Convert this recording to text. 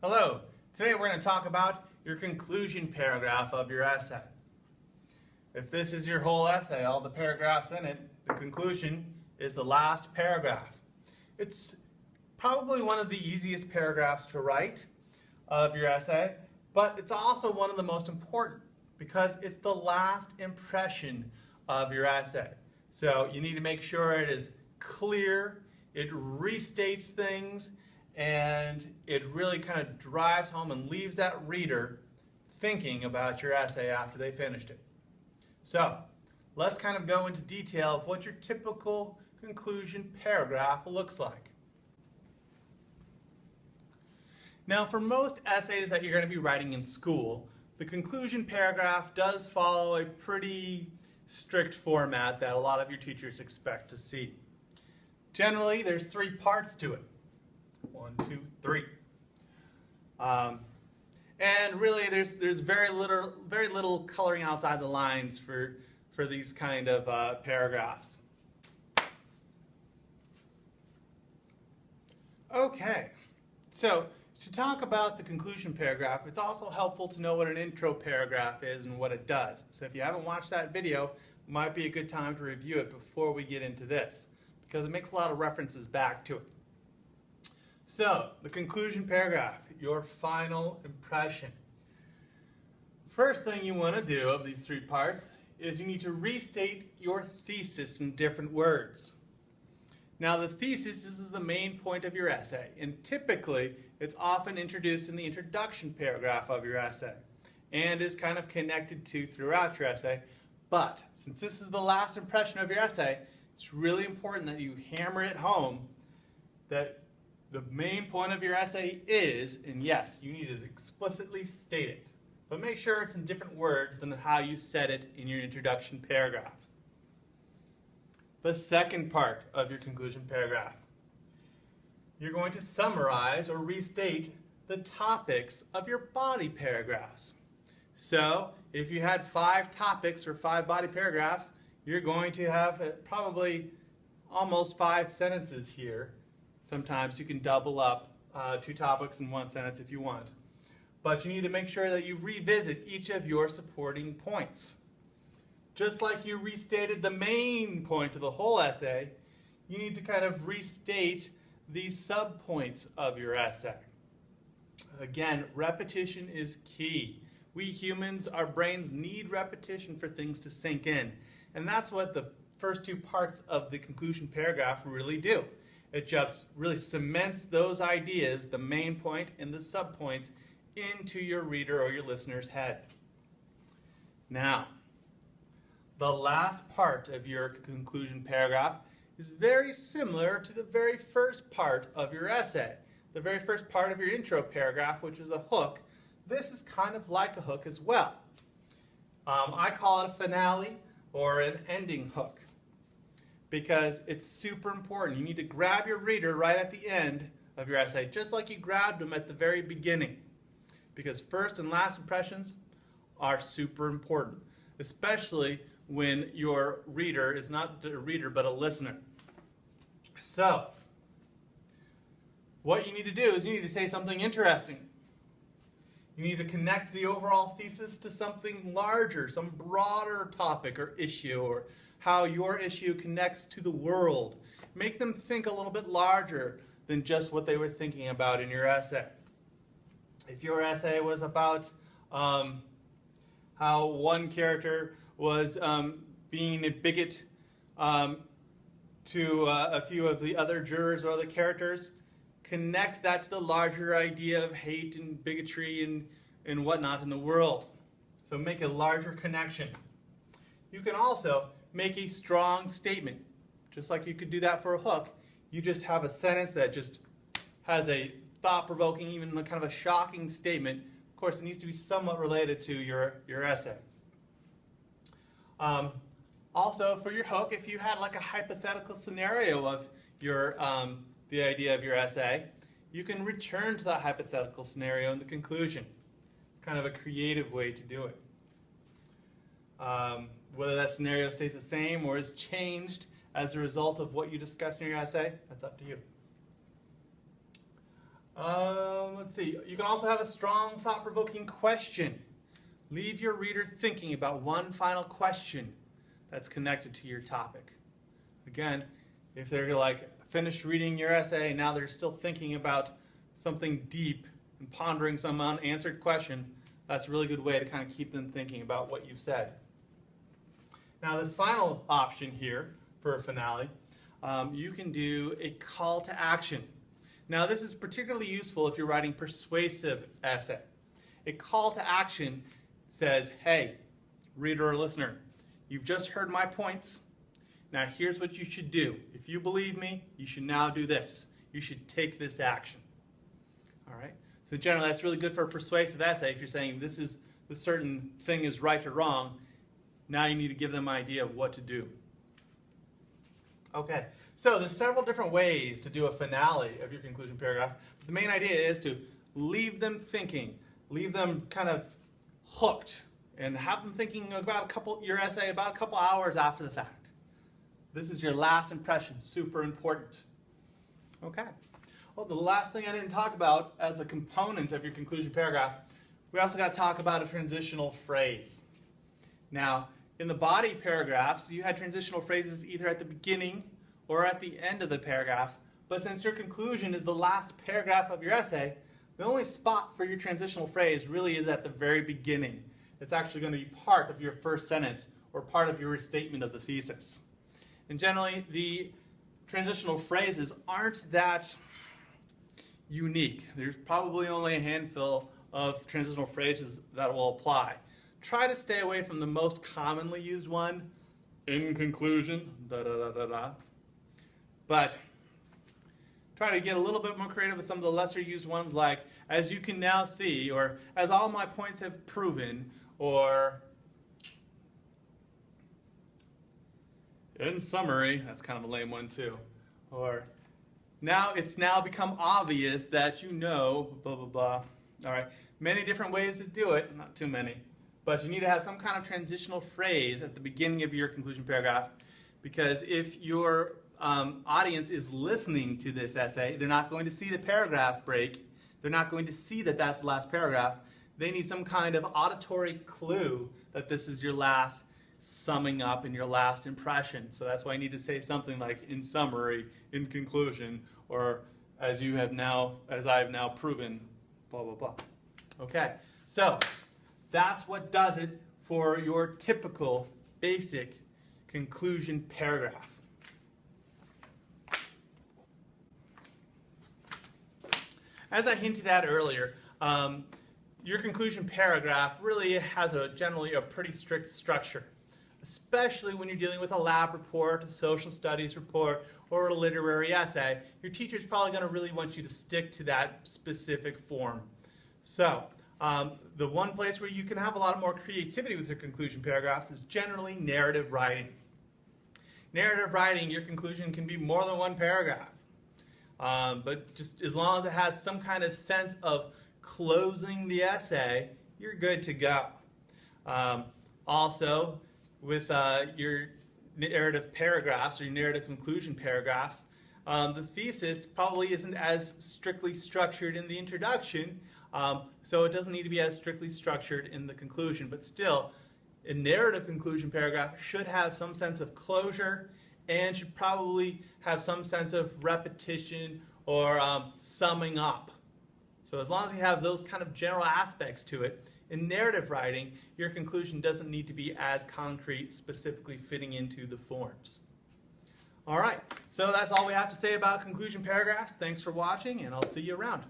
Hello. Today we're going to talk about your conclusion paragraph of your essay. If this is your whole essay, all the paragraphs in it, the conclusion is the last paragraph. It's probably one of the easiest paragraphs to write of your essay, but it's also one of the most important because it's the last impression of your essay. So you need to make sure it is clear, it restates things, and it really kind of drives home and leaves that reader thinking about your essay after they finished it. So let's kind of go into detail of what your typical conclusion paragraph looks like. Now, for most essays that you're going to be writing in school, the conclusion paragraph does follow a pretty strict format that a lot of your teachers expect to see. Generally, there's 3 parts to it. 1, 2, 3. And really, there's very little coloring outside the lines for these kind of paragraphs. Okay, so to talk about the conclusion paragraph, it's also helpful to know what an intro paragraph is and what it does. So if you haven't watched that video, it might be a good time to review it before we get into this, because it makes a lot of references back to it. So, the conclusion paragraph, your final impression. First thing you want to do of these 3 parts is you need to restate your thesis in different words. Now, the thesis is the main point of your essay, and typically it's often introduced in the introduction paragraph of your essay and is kind of connected to throughout your essay. But since this is the last impression of your essay, it's really important that you hammer it home that the main point of your essay is, and yes, you need to explicitly state it, but make sure it's in different words than how you said it in your introduction paragraph. The second part of your conclusion paragraph, you're going to summarize or restate the topics of your body paragraphs. So, if you had 5 topics or 5 body paragraphs, you're going to have probably almost 5 sentences here. Sometimes you can double up 2 topics in 1 sentence if you want. But you need to make sure that you revisit each of your supporting points. Just like you restated the main point of the whole essay, you need to kind of restate the subpoints of your essay. Again, repetition is key. We humans, our brains need repetition for things to sink in. And that's what the first 2 parts of the conclusion paragraph really do. It just really cements those ideas, the main point and the subpoints, into your reader or your listener's head. Now, the last part of your conclusion paragraph is very similar to the very first part of your essay. The very first part of your intro paragraph, which is a hook, this is kind of like a hook as well. I call it a finale or an ending hook, because it's super important. You need to grab your reader right at the end of your essay, just like you grabbed them at the very beginning. Because first and last impressions are super important, especially when your reader is not a reader but a listener. So, what you need to do is you need to say something interesting. You need to connect the overall thesis to something larger, some broader topic or issue, or how your issue connects to the world. Make them think a little bit larger than just what they were thinking about in your essay. If your essay was about how one character was being a bigot to a few of the other jurors or other characters, connect that to the larger idea of hate and bigotry and whatnot in the world. So make a larger connection. You can also make a strong statement. Just like you could do that for a hook, you just have a sentence that just has a thought-provoking, even kind of a shocking statement. Of course, it needs to be somewhat related to your essay. Also, for your hook, if you had like a hypothetical scenario of the idea of your essay, you can return to that hypothetical scenario in the conclusion. It's kind of a creative way to do it. Whether that scenario stays the same or is changed as a result of what you discussed in your essay, that's up to you. Let's see. You can also have a strong, thought-provoking question. Leave your reader thinking about one final question that's connected to your topic. Again, if they're like finished reading your essay and now they're still thinking about something deep and pondering some unanswered question, that's a really good way to kind of keep them thinking about what you've said. Now this final option here for a finale, you can do a call to action. Now this is particularly useful if you're writing persuasive essay. A call to action says, hey, reader or listener, you've just heard my points. Now here's what you should do. If you believe me, you should now do this. You should take this action. All right? So generally that's really good for a persuasive essay. If you're saying this certain thing is right or wrong, now you need to give them an idea of what to do. Okay, so there's several different ways to do a finale of your conclusion paragraph. But the main idea is to leave them thinking, leave them kind of hooked, and have them thinking about your essay about a couple hours after the fact. This is your last impression, super important. Okay. Well, the last thing I didn't talk about as a component of your conclusion paragraph, we also got to talk about a transitional phrase. Now, in the body paragraphs, you had transitional phrases either at the beginning or at the end of the paragraphs, but since your conclusion is the last paragraph of your essay, the only spot for your transitional phrase really is at the very beginning. It's actually going to be part of your first sentence or part of your restatement of the thesis. And generally, the transitional phrases aren't that unique. There's probably only a handful of transitional phrases that will apply. Try to stay away from the most commonly used one, in conclusion, da-da-da-da-da. But try to get a little bit more creative with some of the lesser used ones like, as you can now see, or as all my points have proven, or in summary, that's kind of a lame one too, or it's now become obvious that you know, blah, blah, blah. All right, many different ways to do it, not too many, but you need to have some kind of transitional phrase at the beginning of your conclusion paragraph, because if your audience is listening to this essay, they're not going to see the paragraph break, they're not going to see that that's the last paragraph. They need some kind of auditory clue that this is your last summing up and your last impression. So that's why I need to say something like, in summary, in conclusion, or as I have now proven, blah, blah, blah. Okay, so that's what does it for your typical basic conclusion paragraph. As I hinted at earlier, your conclusion paragraph really has generally a pretty strict structure, especially when you're dealing with a lab report, a social studies report, or a literary essay. Your teacher's probably going to really want you to stick to that specific form. So, the one place where you can have a lot more creativity with your conclusion paragraphs is generally narrative writing. Narrative writing, your conclusion can be more than one paragraph. But just as long as it has some kind of sense of closing the essay, you're good to go. Also, with your narrative paragraphs or your narrative conclusion paragraphs, the thesis probably isn't as strictly structured in the introduction, so it doesn't need to be as strictly structured in the conclusion. But still, a narrative conclusion paragraph should have some sense of closure and should probably have some sense of repetition or summing up. So as long as you have those kind of general aspects to it, in narrative writing, your conclusion doesn't need to be as concrete, specifically fitting into the forms. All right, so that's all we have to say about conclusion paragraphs. Thanks for watching, and I'll see you around.